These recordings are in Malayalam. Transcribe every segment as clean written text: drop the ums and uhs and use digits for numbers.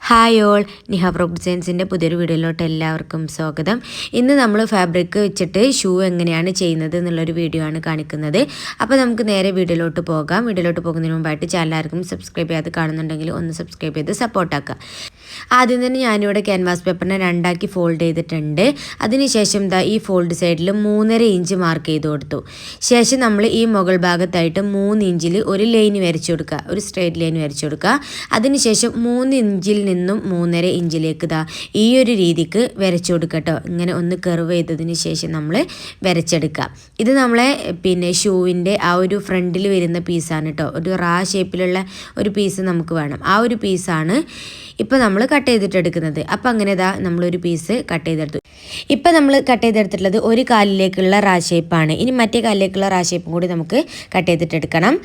ഹായ് ഓൾ, നിഹ ഫ്രോക്ക് ഡിസൈൻസിൻ്റെ പുതിയൊരു വീഡിയോയിലോട്ട് എല്ലാവർക്കും സ്വാഗതം. ഇന്ന് നമ്മൾ ഫാബ്രിക് വെച്ചിട്ട് ഷൂ എങ്ങനെയാണ് ചെയ്യുന്നത് എന്നുള്ളൊരു വീഡിയോ ആണ് കാണിക്കുന്നത്. അപ്പോൾ നമുക്ക് നേരെ വീഡിയോയിലോട്ട് പോകാം. വീഡിയോയിലോട്ട് പോകുന്നതിന് മുമ്പായിട്ട് ചാനൽ ആർക്കും സബ്സ്ക്രൈബ് ചെയ്യാതെ കാണുന്നുണ്ടെങ്കിൽ ഒന്ന് സബ്സ്ക്രൈബ് ചെയ്ത് സപ്പോർട്ടാക്കുക. ആദ്യം തന്നെ ഞാനിവിടെ ക്യാൻവാസ് പേപ്പറിനെ രണ്ടാക്കി ഫോൾഡ് ചെയ്തിട്ടുണ്ട്. അതിനുശേഷം ഈ ഫോൾഡ് സൈഡിൽ 3.5 ഇഞ്ച് മാർക്ക് ചെയ്ത് കൊടുത്തു. ശേഷം നമ്മൾ ഈ മുകൾ ഭാഗത്തായിട്ട് 3 ഇഞ്ചിൽ ഒരു ലൈൻ വരച്ചു കൊടുക്കുക, ഒരു സ്ട്രേറ്റ് ലൈൻ വരച്ചു കൊടുക്കുക. അതിനുശേഷം 3 ഇഞ്ചിൽ നിന്നും 3.5 ഇഞ്ചിലേക്ക് ഈ ഒരു രീതിക്ക് വരച്ചു കൊടുക്കട്ടോ. ഇങ്ങനെ ഒന്ന് കർവ് ചെയ്തതിന് ശേഷം നമ്മൾ വരച്ചെടുക്കുക. ഇത് നമ്മളെ ഷൂവിൻ്റെ ആ ഒരു ഫ്രണ്ടിൽ വരുന്ന പീസാണ് കേട്ടോ. ഒരു റാ ഷേപ്പിലുള്ള ഒരു പീസ് നമുക്ക് വേണം. ആ ഒരു പീസാണ് ഇപ്പോൾ നമ്മൾ കട്ട് ചെയ്തിട്ടെടുക്കുന്നത്. അപ്പോൾ അങ്ങനെ നമ്മളൊരു പീസ് കട്ട് ചെയ്തെടുത്തു. ഇപ്പം നമ്മൾ കട്ട് ചെയ്തെടുത്തിട്ടുള്ളത് ഒരു കാലിലേക്കുള്ള റാ ഷേപ്പാണ്. ഇനി മറ്റേ കാലിലേക്കുള്ള റാ ഷേപ്പും കൂടി നമുക്ക് കട്ട് ചെയ്തിട്ടെടുക്കണം.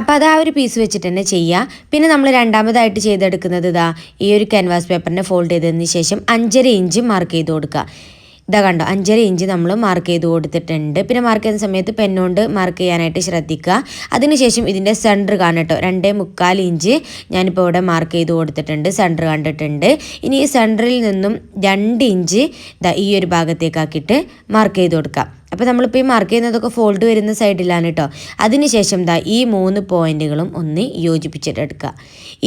അപ്പോൾ അത് ആ ഒരു പീസ് വെച്ചിട്ട് തന്നെ ചെയ്യുക. പിന്നെ നമ്മൾ രണ്ടാമതായിട്ട് ചെയ്തെടുക്കുന്നത് ഈ ഒരു ക്യാൻവാസ് പേപ്പറിനെ ഫോൾഡ് ചെയ്തതിന് ശേഷം 5.5 ഇഞ്ച് മാർക്ക് ചെയ്ത് കൊടുക്കുക. കണ്ടോ, 5.5 ഇഞ്ച് നമ്മൾ മാർക്ക് ചെയ്ത് കൊടുത്തിട്ടുണ്ട്. പിന്നെ മാർക്ക് ചെയ്യുന്ന സമയത്ത് പെന്നുകൊണ്ട് മാർക്ക് ചെയ്യാനായിട്ട് ശ്രദ്ധിക്കുക. അതിനുശേഷം ഇതിൻ്റെ സെൻറ്റർ കാണട്ടോ, 2.25 ഇഞ്ച് ഞാനിപ്പോൾ ഇവിടെ മാർക്ക് ചെയ്ത് കൊടുത്തിട്ടുണ്ട്, സെൻറ്റർ കണ്ടിട്ടുണ്ട്. ഇനി ഈ സെൻറ്ററിൽ നിന്നും 2 ഇഞ്ച് ഈ ഒരു ഭാഗത്തേക്കാക്കിയിട്ട് മാർക്ക് ചെയ്ത് കൊടുക്കുക. അപ്പോൾ നമ്മളിപ്പോൾ ഈ മാർക്ക് ചെയ്യുന്നതൊക്കെ ഫോൾഡ് വരുന്ന സൈഡിലാണ് കേട്ടോ. അതിനുശേഷം ഈ 3 പോയിൻറ്റുകളും ഒന്ന് യോജിപ്പിച്ചെടുക്കുക.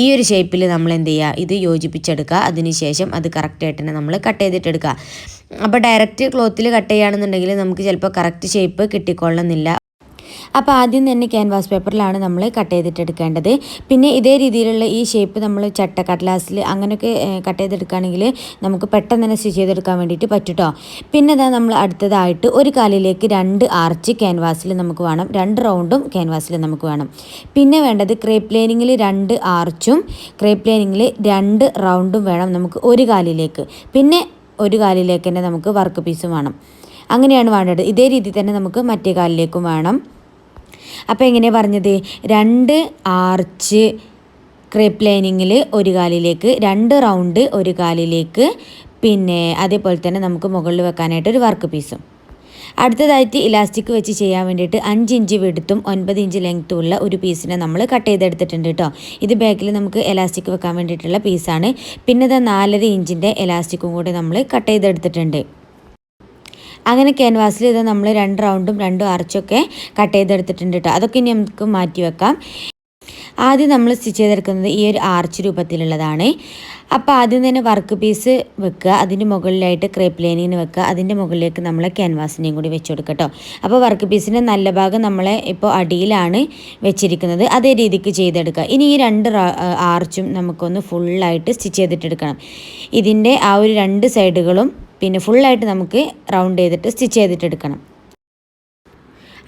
ഈ ഒരു ഷേപ്പിൽ നമ്മൾ എന്ത് ചെയ്യുക, ഇത് യോജിപ്പിച്ചെടുക്കുക. അതിനുശേഷം അത് കറക്റ്റായിട്ട് തന്നെ നമ്മൾ കട്ട് ചെയ്തിട്ടെടുക്കുക. അപ്പോൾ ഡയറക്റ്റ് ക്ലോത്തിൽ കട്ട് ചെയ്യുകയാണെന്നുണ്ടെങ്കിൽ നമുക്ക് ചിലപ്പോൾ കറക്റ്റ് ഷേപ്പ് കിട്ടിക്കൊള്ളുന്നില്ല. അപ്പോൾ ആദ്യം തന്നെ ക്യാൻവാസ് പേപ്പറിലാണ് നമ്മൾ കട്ട് ചെയ്തിട്ടെടുക്കേണ്ടത്. പിന്നെ ഇതേ രീതിയിലുള്ള ഈ ഷേപ്പ് നമ്മൾ കടലാസിൽ അങ്ങനെയൊക്കെ കട്ട് ചെയ്തെടുക്കുകയാണെങ്കിൽ നമുക്ക് പെട്ടെന്ന് തന്നെ സ്റ്റിച്ച് ചെയ്തെടുക്കാൻ വേണ്ടിയിട്ട് പറ്റുട്ടോ. പിന്നെ നമ്മൾ അടുത്തതായിട്ട് ഒരു കാലിലേക്ക് 2 ആർച്ച് ക്യാൻവാസിൽ നമുക്ക് വേണം, 2 റൗണ്ടും ക്യാൻവാസിൽ നമുക്ക് വേണം. പിന്നെ വേണ്ടത് ക്രേപ്പ് ലൈനിങ്ങിൽ 2 ആർച്ചും ക്രേപ്പ് ലൈനിങ്ങിൽ 2 റൗണ്ടും വേണം നമുക്ക് ഒരു കാലിലേക്ക്. പിന്നെ ഒരു കാലിലേക്ക് തന്നെ നമുക്ക് വർക്ക് പീസും വേണം. അങ്ങനെയാണ് വേണ്ടത്. ഇതേ രീതിയിൽ തന്നെ നമുക്ക് മറ്റേ കാലിലേക്കും വേണം. അപ്പോൾ എങ്ങനെയാണ് പറഞ്ഞത്, 2 ആർച്ച് ക്രേപ്പ് ലൈനിങ്ങിൽ ഒരു കാലിലേക്ക്, 2 റൗണ്ട് ഒരു കാലിലേക്ക്, പിന്നെ അതേപോലെ തന്നെ നമുക്ക് മുകളിൽ വെക്കാനായിട്ട് ഒരു വർക്ക് പീസും. അടുത്തതായിട്ട് ഇലാസ്റ്റിക് വെച്ച് ചെയ്യാൻ വേണ്ടിയിട്ട് 5 ഇഞ്ച് വിഡ്ത്തും 9 ഇഞ്ച് ലെങ്ത്തും ഉള്ള ഒരു പീസിനെ നമ്മൾ കട്ട് ചെയ്തെടുത്തിട്ടുണ്ട് കേട്ടോ. ഇത് ബാക്കിൽ നമുക്ക് എലാസ്റ്റിക് വെക്കാൻ വേണ്ടിയിട്ടുള്ള പീസാണ്. പിന്നെ 4.5 ഇഞ്ചിൻ്റെ എലാസ്റ്റിക്കും കൂടി നമ്മൾ കട്ട് ചെയ്തെടുത്തിട്ടുണ്ട്. അങ്ങനെ ക്യാൻവാസിൽ നമ്മൾ 2 റൗണ്ടും 2 ആർച്ചൊക്കെ കട്ട് ചെയ്തെടുത്തിട്ടുണ്ട് കേട്ടോ. അതൊക്കെ ഇനി നമുക്ക് മാറ്റി വെക്കാം. ആദ്യം നമ്മൾ സ്റ്റിച്ച് ചെയ്തെടുക്കുന്നത് ഈ ഒരു ആർച്ച് രൂപത്തിലുള്ളതാണ്. അപ്പോൾ ആദ്യം തന്നെ വർക്ക് പീസ് വെക്കുക, അതിൻ്റെ മുകളിലായിട്ട് ക്രേപ്പ് ലൈനിങ്ങിന് വെക്കുക, അതിൻ്റെ മുകളിലേക്ക് നമ്മൾ ക്യാൻവാസിനെയും കൂടി വെച്ച് കൊടുക്കുക കേട്ടോ. അപ്പോൾ വർക്ക് പീസിൻ്റെ നല്ല ഭാഗം നമ്മളെ ഇപ്പോൾ അടിയിലാണ് വെച്ചിരിക്കുന്നത്, അതേ രീതിക്ക് ചെയ്തെടുക്കുക. ഇനി ഈ 2 ആർച്ചും നമുക്കൊന്ന് ഫുള്ളായിട്ട് സ്റ്റിച്ച് ചെയ്തിട്ടെടുക്കണം. ഇതിൻ്റെ ആ ഒരു 2 സൈഡുകളും പിന്നെ ഫുള്ളായിട്ട് നമുക്ക് റൗണ്ട് ചെയ്തിട്ട് സ്റ്റിച്ച് ചെയ്തിട്ടെടുക്കണം.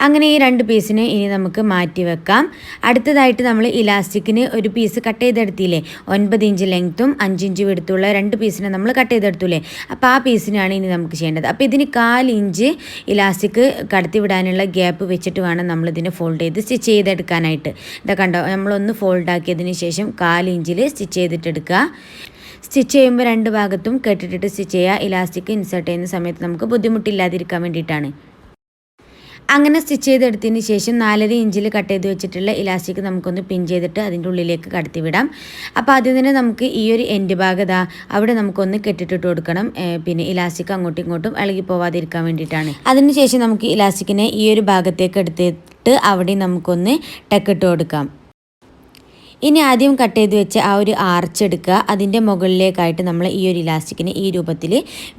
അങ്ങനെ ഈ 2 പീസിനെ ഇനി നമുക്ക് മാറ്റി വെക്കാം. അടുത്തതായിട്ട് നമ്മൾ ഇലാസ്റ്റിക്കിന് ഒരു പീസ് കട്ട് ചെയ്തെടുത്തില്ലേ, 9 ഇഞ്ച് ലെങ്ത്തും 5 ഇഞ്ച് വിടുത്തുള്ള 2 പീസിനെ നമ്മൾ കട്ട് ചെയ്തെടുത്തൂലേ. അപ്പോൾ ആ പീസിനാണ് ഇനി നമുക്ക് ചെയ്യേണ്ടത്. അപ്പോൾ ഇതിന് 1/4 ഇഞ്ച് ഇലാസ്റ്റിക് കടത്തി വിടാനുള്ള ഗ്യാപ്പ് വെച്ചിട്ട് വേണം നമ്മളിതിനെ ഫോൾഡ് ചെയ്ത് സ്റ്റിച്ച് ചെയ്തെടുക്കാനായിട്ട്. കണ്ടോ, നമ്മളൊന്ന് ഫോൾഡ് ആക്കിയതിന് ശേഷം 1/4 ഇഞ്ചിൽ സ്റ്റിച്ച് ചെയ്തിട്ടെടുക്കുക. സ്റ്റിച്ച് ചെയ്യുമ്പോൾ 2 ഭാഗത്തും കെട്ടിട്ടിട്ട് സ്റ്റിച്ച് ചെയ്യുക. ഇലാസ്റ്റിക് ഇൻസേർട്ട് ചെയ്യുന്ന സമയത്ത് നമുക്ക് ബുദ്ധിമുട്ടില്ലാതിരിക്കാൻ വേണ്ടിയിട്ടാണ്. അങ്ങനെ സ്റ്റിച്ച് ചെയ്തെടുത്തതിന് ശേഷം 4.5 ഇഞ്ചിൽ കട്ട് ചെയ്ത് വെച്ചിട്ടുള്ള ഇലാസ്റ്റിക് നമുക്കൊന്ന് പിൻ ചെയ്തിട്ട് അതിൻ്റെ ഉള്ളിലേക്ക് കടത്തി വിടാം. അപ്പോൾ ആദ്യം തന്നെ നമുക്ക് ഈ ഒരു എൻഡ് ഭാഗം അവിടെ നമുക്കൊന്ന് കെട്ടിട്ടിട്ട് കൊടുക്കണം. പിന്നെ ഇലാസ്റ്റിക് അങ്ങോട്ടും ഇങ്ങോട്ടും ഇളകി പോവാതിരിക്കാൻ വേണ്ടിയിട്ടാണ്. അതിനുശേഷം നമുക്ക് ഇലാസ്റ്റിക്കിനെ ഈ ഒരു ഭാഗത്തേക്ക് എടുത്തിട്ട് അവിടെ നമുക്കൊന്ന് ടക്കിട്ട് കൊടുക്കാം. ഇനി ആദ്യം കട്ട് ചെയ്ത് വെച്ച് ആ ഒരു ആർച്ച് എടുക്കുക, അതിൻ്റെ മുകളിലേക്കായിട്ട് നമ്മൾ ഈ ഒരു ഇലാസ്റ്റിക്കിനെ ഈ രൂപത്തിൽ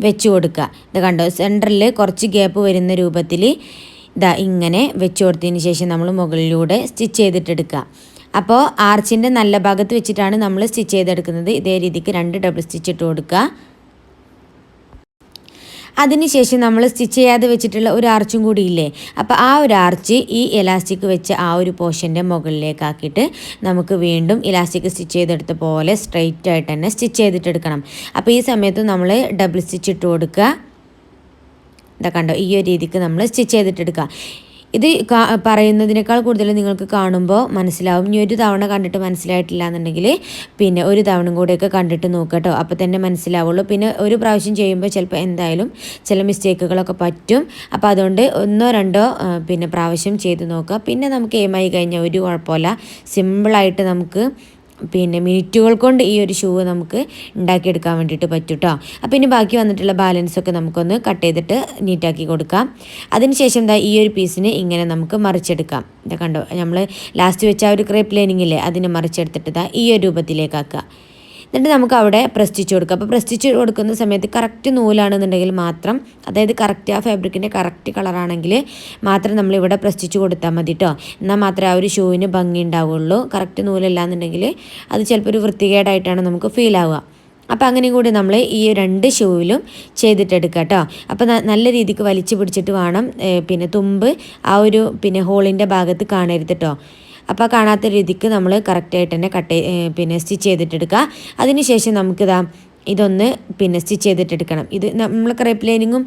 വെച്ച് കൊടുക്കുക. ഇത് കണ്ടോ, സെൻറ്ററിൽ കുറച്ച് ഗ്യാപ്പ് വരുന്ന രൂപത്തിൽ ഇങ്ങനെ വെച്ച് കൊടുത്തതിന് ശേഷം നമ്മൾ മുകളിലൂടെ സ്റ്റിച്ച് ചെയ്തിട്ടെടുക്കുക. അപ്പോൾ ആർച്ചിൻ്റെ നല്ല ഭാഗത്ത് വെച്ചിട്ടാണ് നമ്മൾ സ്റ്റിച്ച് ചെയ്തെടുക്കുന്നത്. ഇതേ രീതിക്ക് 2 ഡബിൾ സ്റ്റിച്ച് ഇട്ട് കൊടുക്കുക. അതിനുശേഷം നമ്മൾ സ്റ്റിച്ച് ചെയ്യാതെ വെച്ചിട്ടുള്ള ഒരു ആർച്ചും കൂടി ഇല്ലേ, അപ്പോൾ ആ ഒരു ആർച്ച് ഈ എലാസ്റ്റിക് വെച്ച ആ ഒരു പോർഷൻ്റെ മുകളിലേക്കാക്കിയിട്ട് നമുക്ക് വീണ്ടും ഇലാസ്റ്റിക് സ്റ്റിച്ച് ചെയ്തെടുത്ത പോലെ സ്ട്രെയിറ്റ് ആയിട്ട് തന്നെ സ്റ്റിച്ച് ചെയ്തിട്ടെടുക്കണം. അപ്പോൾ ഈ സമയത്ത് നമ്മൾ ഡബിൾ സ്റ്റിച്ച് ഇട്ട് കൊടുക്കുക. കണ്ടോ, ഈ ഒരു രീതിക്ക് നമ്മൾ സ്റ്റിച്ച് ചെയ്തിട്ടെടുക്കുക. ഇത് പറയുന്നതിനേക്കാൾ കൂടുതൽ നിങ്ങൾക്ക് കാണുമ്പോൾ മനസ്സിലാവും. ഇനി ഒരു തവണ കണ്ടിട്ട് മനസ്സിലായിട്ടില്ല എന്നുണ്ടെങ്കിൽ പിന്നെ ഒരു തവണ കൂടെയൊക്കെ കണ്ടിട്ട് നോക്കുക കേട്ടോ. അപ്പോൾ തന്നെ മനസ്സിലാവുള്ളൂ. പിന്നെ ഒരു പ്രാവശ്യം ചെയ്യുമ്പോൾ ചിലപ്പോൾ എന്തായാലും ചില മിസ്റ്റേക്കുകളൊക്കെ പറ്റും. അപ്പോൾ അതുകൊണ്ട് 1-2 പ്രാവശ്യം ചെയ്ത് നോക്കുക. പിന്നെ നമുക്ക് എയിമായി കഴിഞ്ഞാൽ ഒരു കുഴപ്പമില്ല, സിമ്പിളായിട്ട് നമുക്ക് പിന്നെ മിനിറ്റുകൾ കൊണ്ട് ഈ ഒരു ഷൂ നമുക്ക് ഉണ്ടാക്കിയെടുക്കാൻ വേണ്ടിയിട്ട് പറ്റും കേട്ടോ. അപ്പോൾ ഇനി ബാക്കി വന്നിട്ടുള്ള ബാലൻസൊക്കെ നമുക്കൊന്ന് കട്ട് ചെയ്തിട്ട് നീറ്റാക്കി കൊടുക്കാം. അതിനുശേഷം ഈ ഒരു പീസിന് ഇങ്ങനെ നമുക്ക് മറിച്ചെടുക്കാം. ഇതാ കണ്ടോ, നമ്മൾ ലാസ്റ്റ് വെച്ച ആ ഒരു ക്രേപ്പ് ലൈനിങ്ങില്ലേ അതിനെ മറിച്ചെടുത്തിട്ട് ഈ ഒരു രൂപത്തിലേക്കാക്കുക. എന്നിട്ട് നമുക്ക് അവിടെ പ്രസ് സ്റ്റിച്ച് കൊടുക്കുക. അപ്പോൾ പ്രസ് സ്റ്റിച്ച് കൊടുക്കുന്ന സമയത്ത് കറക്റ്റ് നൂലാണെന്നുണ്ടെങ്കിൽ മാത്രം, അതായത് കറക്റ്റ് ആ ഫാബ്രിക്കിൻ്റെ കറക്റ്റ് കളറാണെങ്കിൽ മാത്രം നമ്മളിവിടെ പ്രസ് സ്റ്റിച്ച് കൊടുത്താൽ മതി കേട്ടോ. എന്നാൽ മാത്രമേ ആ ഒരു ഷൂവിന് ഭംഗി ഉണ്ടാവുള്ളൂ. കറക്റ്റ് നൂലല്ല എന്നുണ്ടെങ്കിൽ അത് ചിലപ്പോൾ ഒരു വൃത്തികേടായിട്ടാണ് നമുക്ക് ഫീൽ ആവുക. അപ്പോൾ അങ്ങനെയും കൂടി നമ്മൾ ഈ 2 ഷൂവിലും ചെയ്തിട്ടെടുക്കുക കേട്ടോ. അപ്പോൾ നല്ല രീതിക്ക് വലിച്ചു പിടിച്ചിട്ട് വേണം, പിന്നെ തുമ്പ് ആ ഒരു പിന്നെ ഹോളിൻ്റെ ഭാഗത്ത് കാണരുത് കേട്ടോ. അപ്പോൾ കാണാത്ത രീതിക്ക് നമ്മൾ കറക്റ്റായിട്ട് തന്നെ സ്റ്റിച്ച് ചെയ്തിട്ടെടുക്കുക. അതിനുശേഷം നമുക്കിതാ ഇതൊന്ന് സ്റ്റിച്ച് ചെയ്തിട്ടെടുക്കണം. ഇത് നമ്മൾ ക്രേപ്പ് ലൈനിങ്ങും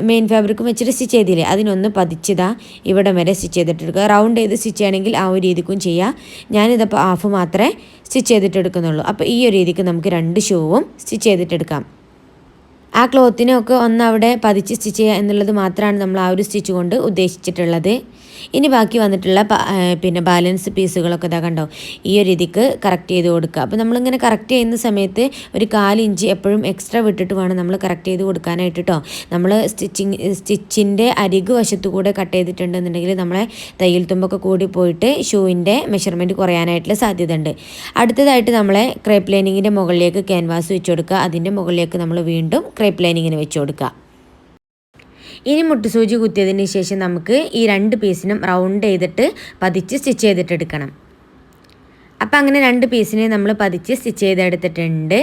മെയിൻ ഫാബ്രിക്കും വെച്ചിട്ട് സ്റ്റിച്ച് ചെയ്തില്ലേ, അതിനൊന്ന് പതിച്ചതാ ഇവിടം വരെ സ്റ്റിച്ച് ചെയ്തിട്ടെടുക്കുക. റൗണ്ട് ചെയ്ത് സ്റ്റിച്ച് ചെയ്യണമെങ്കിൽ ആ ഒരു രീതിക്കും ചെയ്യാം. ഞാനിതപ്പോൾ ഹാഫ് മാത്രമേ സ്റ്റിച്ച് ചെയ്തിട്ടെടുക്കുന്നുള്ളൂ. അപ്പോൾ ഈ ഒരു രീതിക്ക് നമുക്ക് 2 ഷൂവും സ്റ്റിച്ച് ചെയ്തിട്ടെടുക്കാം. ആ ക്ലോത്തിനൊക്കെ ഒന്ന് അവിടെ പതിച്ച് സ്റ്റിച്ച് ചെയ്യുക എന്നുള്ളത് മാത്രമാണ് നമ്മൾ ആ ഒരു സ്റ്റിച്ച് കൊണ്ട് ഉദ്ദേശിച്ചിട്ടുള്ളത്. ഇനി ബാക്കി വന്നിട്ടുള്ള ബാലൻസ് പീസുകളൊക്കെ ഇതാ കണ്ടോ, ഈ ഒരു രീതിക്ക് കറക്റ്റ് ചെയ്ത് കൊടുക്കുക. അപ്പോൾ നമ്മളിങ്ങനെ കറക്റ്റ് ചെയ്യുന്ന സമയത്ത് ഒരു 1/4 ഇഞ്ച് എപ്പോഴും എക്സ്ട്രാ വിട്ടിട്ട് വേണം നമ്മൾ കറക്റ്റ് ചെയ്ത് കൊടുക്കാനായിട്ട് കേട്ടോ. നമ്മൾ സ്റ്റിച്ചിൻ്റെ അരികു വശത്തു കൂടെ കട്ട് ചെയ്തിട്ടുണ്ടെന്നുണ്ടെങ്കിൽ നമ്മളെ തയ്യൽ തുമ്പൊക്കെ കൂടി പോയിട്ട് ഷൂവിൻ്റെ മെഷർമെൻറ്റ് കുറയാനായിട്ടുള്ള സാധ്യത ഉണ്ട്. അടുത്തതായിട്ട് നമ്മളെ ക്രേപ്പ് ലൈനിങ്ങിൻ്റെ മുകളിലേക്ക് ക്യാൻവാസ് വെച്ച് കൊടുക്കുക. അതിൻ്റെ മുകളിലേക്ക് നമ്മൾ വീണ്ടും ക്രേപ്പ് ലൈനിങ്ങിന് വെച്ച് കൊടുക്കുക. ഇനി മുട്ടുസൂചി കുത്തിയതിന് ശേഷം നമുക്ക് ഈ 2 പീസിനും റൗണ്ട് ചെയ്തിട്ട് പതിച്ച് സ്റ്റിച്ച് ചെയ്തിട്ടെടുക്കണം. അപ്പോൾ അങ്ങനെ 2 പീസിനെ നമ്മൾ പതിച്ച് സ്റ്റിച്ച് ചെയ്തെടുത്തിട്ടുണ്ട്.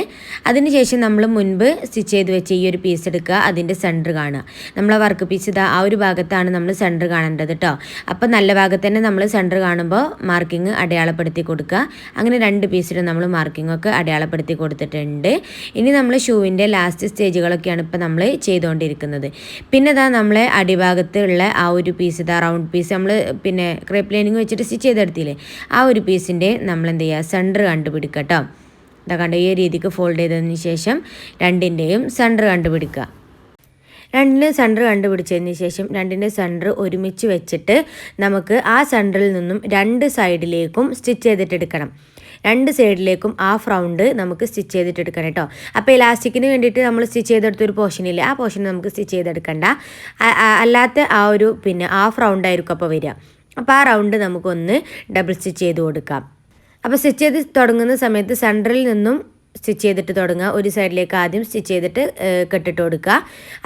അതിനുശേഷം നമ്മൾ മുൻപ് സ്റ്റിച്ച് ചെയ്ത് വെച്ച് ഈ ഒരു പീസ് എടുക്കുക, അതിൻ്റെ സെൻറ്റർ കാണുക. നമ്മളെ വർക്ക് പീസ് ഇതാ ആ ഒരു ഭാഗത്താണ് നമ്മൾ സെൻറ്റർ കാണേണ്ടത് കേട്ടോ. അപ്പോൾ നല്ല ഭാഗത്ത് തന്നെ നമ്മൾ സെൻറ്റർ കാണുമ്പോൾ മാർക്കിങ് അടയാളപ്പെടുത്തി കൊടുക്കുക. അങ്ങനെ 2 പീസിലും നമ്മൾ മാർക്കിങ്ങൊക്കെ അടയാളപ്പെടുത്തി കൊടുത്തിട്ടുണ്ട്. ഇനി നമ്മൾ ഷൂവിൻ്റെ ലാസ്റ്റ് സ്റ്റേജുകളൊക്കെയാണ് ഇപ്പോൾ നമ്മൾ ചെയ്തുകൊണ്ടിരിക്കുന്നത്. പിന്നെ ഇതാ നമ്മളെ അടിഭാഗത്ത് ഉള്ള ആ ഒരു പീസ്, ഇതാ റൗണ്ട് പീസ് നമ്മൾ ക്രേപ്പ് ലൈനിങ് വെച്ചിട്ട് സ്റ്റിച്ച് ചെയ്തെടുത്തില്ലേ, ആ ഒരു പീസിൻ്റെ നമ്മൾ എന്ത് ചെയ്യുക, സെൻറ്റർ കണ്ടുപിടിക്കുക കേട്ടോ. ഇതാ കണ്ടോ, ഈ രീതിക്ക് ഫോൾഡ് ചെയ്തതിന് ശേഷം 2ൻ്റെയും സെൻറ്റർ കണ്ടുപിടിക്കുക. 2ൻ്റെ സെൻറ്റർ കണ്ടുപിടിച്ചതിന് ശേഷം 2ൻ്റെ സെൻറ്റർ ഒരുമിച്ച് വെച്ചിട്ട് നമുക്ക് ആ സെൻറ്ററിൽ നിന്നും 2 സൈഡിലേക്കും സ്റ്റിച്ച് ചെയ്തിട്ടെടുക്കണം. 2 സൈഡിലേക്കും ഹാഫ് റൗണ്ട് നമുക്ക് സ്റ്റിച്ച് ചെയ്തിട്ടെടുക്കണം കേട്ടോ. അപ്പോൾ ഇലാസ്റ്റിക്കിന് വേണ്ടിയിട്ട് നമ്മൾ സ്റ്റിച്ച് ചെയ്തെടുത്തൊരു പോർഷനില്ലേ, ആ പോർഷൻ നമുക്ക് സ്റ്റിച്ച് ചെയ്തെടുക്കണ്ട. അല്ലാത്ത ആ ഒരു ഹാഫ് റൗണ്ടായിരിക്കും അപ്പോൾ വരിക. അപ്പോൾ ആ റൗണ്ട് നമുക്കൊന്ന് ഡബിൾ സ്റ്റിച്ച് ചെയ്ത് കൊടുക്കാം. അപ്പോൾ സ്റ്റിച്ച് ചെയ്ത് തുടങ്ങുന്ന സമയത്ത് സെൻറ്ററിൽ നിന്നും സ്റ്റിച്ച് ചെയ്തിട്ട് തുടങ്ങുക. ഒരു സൈഡിലേക്ക് ആദ്യം സ്റ്റിച്ച് ചെയ്തിട്ട് കെട്ടിട്ട് കൊടുക്കുക.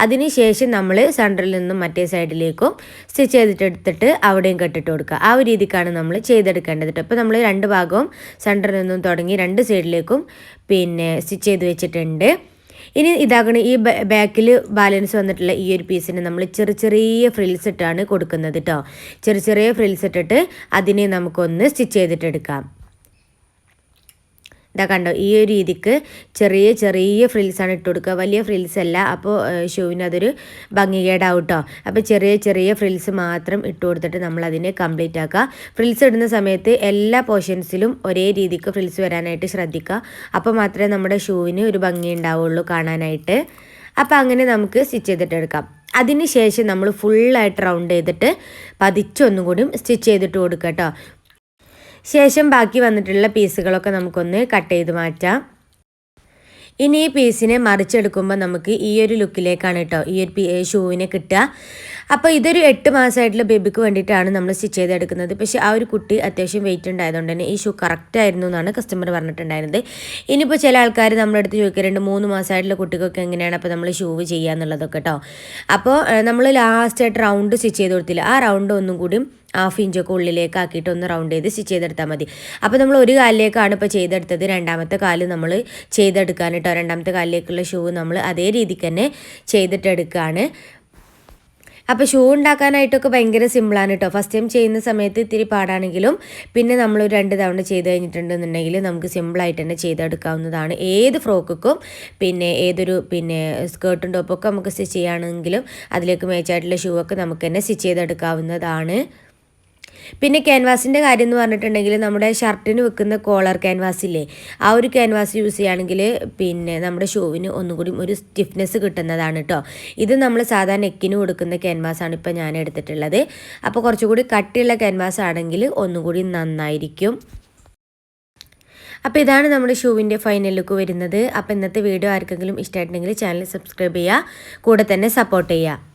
അതിന് ശേഷം നമ്മൾ സെൻറ്ററിൽ നിന്നും മറ്റേ സൈഡിലേക്കും സ്റ്റിച്ച് ചെയ്തിട്ടെടുത്തിട്ട് അവിടെയും കെട്ടിട്ട് കൊടുക്കുക. ആ ഒരു രീതിക്കാണ് നമ്മൾ ചെയ്തെടുക്കേണ്ടത് കേട്ടോ. അപ്പോൾ നമ്മൾ 2 ഭാഗവും സെൻറ്ററിൽ നിന്നും തുടങ്ങി 2 സൈഡിലേക്കും സ്റ്റിച്ച് ചെയ്ത് വെച്ചിട്ടുണ്ട്. ഇനി ഇതാകണം ഈ ബാക്കിൽ ബാലൻസ് വന്നിട്ടുള്ള ഈ ഒരു പീസിന് നമ്മൾ ചെറിയ ഫ്രിൽസ് ഇട്ടാണ് കൊടുക്കുന്നത് കേട്ടോ. ചെറിയ ഫ്രിൽസ് ഇട്ടിട്ട് അതിനെ നമുക്കൊന്ന് സ്റ്റിച്ച് ചെയ്തിട്ടെടുക്കാം. ഇതാ കണ്ടോ, ഈ ഒരു രീതിക്ക് ചെറിയ ഫ്രിൽസാണ് ഇട്ട് കൊടുക്കുക, വലിയ ഫ്രിൽസ് അല്ല. അപ്പോൾ ഷൂവിന് അതൊരു ഭംഗികേടാവും കേട്ടോ. അപ്പോൾ ചെറിയ ഫ്രിൽസ് മാത്രം ഇട്ട് കൊടുത്തിട്ട് നമ്മൾ അതിനെ കംപ്ലീറ്റ് ആക്കുക. ഫ്രിൽസ് ഇടുന്ന സമയത്ത് എല്ലാ പോർഷൻസിലും ഒരേ രീതിക്ക് ഫ്രിൽസ് വരാനായിട്ട് ശ്രദ്ധിക്കുക. അപ്പോൾ മാത്രമേ നമ്മുടെ ഷൂവിന് ഒരു ഭംഗി ഉണ്ടാവുള്ളൂ കാണാനായിട്ട്. അപ്പോൾ അങ്ങനെ നമുക്ക് സ്റ്റിച്ച് ചെയ്തിട്ടെടുക്കാം. അതിന് ശേഷം നമ്മൾ ഫുള്ളായിട്ട് റൗണ്ട് ചെയ്തിട്ട് പതിച്ചൊന്നും കൂടി സ്റ്റിച്ച് ചെയ്തിട്ട് കൊടുക്കുക കേട്ടോ. ശേഷം ബാക്കി വന്നിട്ടുള്ള പീസുകളൊക്കെ നമുക്കൊന്ന് കട്ട് ചെയ്ത് മാറ്റാം. ഇനി ഈ പീസിനെ മറിച്ചെടുക്കുമ്പോൾ നമുക്ക് ഈ ഒരു ലുക്കിലേക്കാണ് കേട്ടോ ഈ ഒരു ഷൂവിനെ കിട്ടുക. അപ്പോൾ ഇതൊരു 8 മാസമായിട്ടുള്ള ബേബിക്ക് വേണ്ടിയിട്ടാണ് നമ്മൾ സ്റ്റിച്ച് ചെയ്തെടുക്കുന്നത്. പക്ഷേ ആ ഒരു കുട്ടി അത്യാവശ്യം വെയിറ്റ് ഉണ്ടായതുകൊണ്ട് തന്നെ ഈ ഷൂ കറക്റ്റ് ആയിരുന്നു എന്നാണ് കസ്റ്റമർ പറഞ്ഞിട്ടുണ്ടായിരുന്നത്. ഇനിയിപ്പോൾ ചില ആൾക്കാർ നമ്മുടെ അടുത്ത് ചോദിക്കാറുണ്ട് 3 മാസമായിട്ടുള്ള കുട്ടികൾക്ക് എങ്ങനെയാണ് അപ്പോൾ നമ്മൾ ഷൂ ചെയ്യുക എന്നുള്ളതൊക്കെ കേട്ടോ. അപ്പോൾ നമ്മൾ ലാസ്റ്റായിട്ട് റൗണ്ട് സ്റ്റിച്ച് ചെയ്ത് കൊടുത്തില്ല, ആ റൗണ്ട് ഒന്നും കൂടി 1/2 ഇഞ്ചൊക്കെ ഉള്ളിലേക്ക് ആക്കിയിട്ട് ഒന്ന് റൗണ്ട് ചെയ്ത് സ്റ്റിച്ച് ചെയ്തെടുത്താൽ മതി. അപ്പോൾ നമ്മൾ ഒരു കാലിലേക്കാണ് ഇപ്പോൾ ചെയ്തെടുത്തത്, 2ാമത്തെ കാല് നമ്മൾ ചെയ്തെടുക്കാൻ കേട്ടോ. 2ാമത്തെ കാലിലേക്കുള്ള ഷൂ നമ്മൾ അതേ രീതിക്ക് തന്നെ ചെയ്തിട്ടെടുക്കുകയാണ്. അപ്പോൾ ഷൂ ഉണ്ടാക്കാനായിട്ടൊക്കെ ഭയങ്കര സിമ്പിളാണ് കേട്ടോ. ഫസ്റ്റ് ടൈം ചെയ്യുന്ന സമയത്ത് ഇത്തിരി പാടാണെങ്കിലും പിന്നെ നമ്മളൊരു 2 തവണ ചെയ്ത് കഴിഞ്ഞിട്ടുണ്ടെന്നുണ്ടെങ്കിൽ നമുക്ക് സിമ്പിളായിട്ട് തന്നെ ചെയ്തെടുക്കാവുന്നതാണ്. ഏത് ഫ്രോക്കും ഏതൊരു സ്കേർട്ടും ടോപ്പൊക്കെ നമുക്ക് സ്റ്റിച്ച് ചെയ്യുകയാണെങ്കിലും അതിലേക്ക് മേച്ചായിട്ടുള്ള ഷൂ ഒക്കെ നമുക്ക് തന്നെ സ്റ്റിച്ച് ചെയ്തെടുക്കാവുന്നതാണ്. പിന്നെ ക്യാൻവാസിൻ്റെ കാര്യം എന്ന് പറഞ്ഞിട്ടുണ്ടെങ്കിൽ നമ്മുടെ ഷർട്ടിന് വെക്കുന്ന കോളർ ക്യാൻവാസില്ലേ, ആ ഒരു ക്യാൻവാസ് യൂസ് ചെയ്യുകയാണെങ്കിൽ നമ്മുടെ ഷൂവിന് ഒന്നുകൂടി ഒരു സ്റ്റിഫ്നെസ് കിട്ടുന്നതാണ് കേട്ടോ. ഇത് നമ്മൾ സാധാരണ നെക്കിന് കൊടുക്കുന്ന ക്യാൻവാസാണ് ഇപ്പോൾ ഞാൻ എടുത്തിട്ടുള്ളത്. അപ്പോൾ കുറച്ചുകൂടി കട്ടിയുള്ള ക്യാൻവാസ് ആണെങ്കിൽ ഒന്നുകൂടി നന്നായിരിക്കും. അപ്പോൾ ഇതാണ് നമ്മുടെ ഷൂവിൻ്റെ ഫൈനൽ ലുക്ക് വരുന്നത്. അപ്പോൾ ഇന്നത്തെ വീഡിയോ ആർക്കെങ്കിലും ഇഷ്ടമായിട്ടുണ്ടെങ്കിൽ ചാനൽ സബ്സ്ക്രൈബ് ചെയ്യുക, കൂടെ തന്നെ സപ്പോർട്ട് ചെയ്യുക.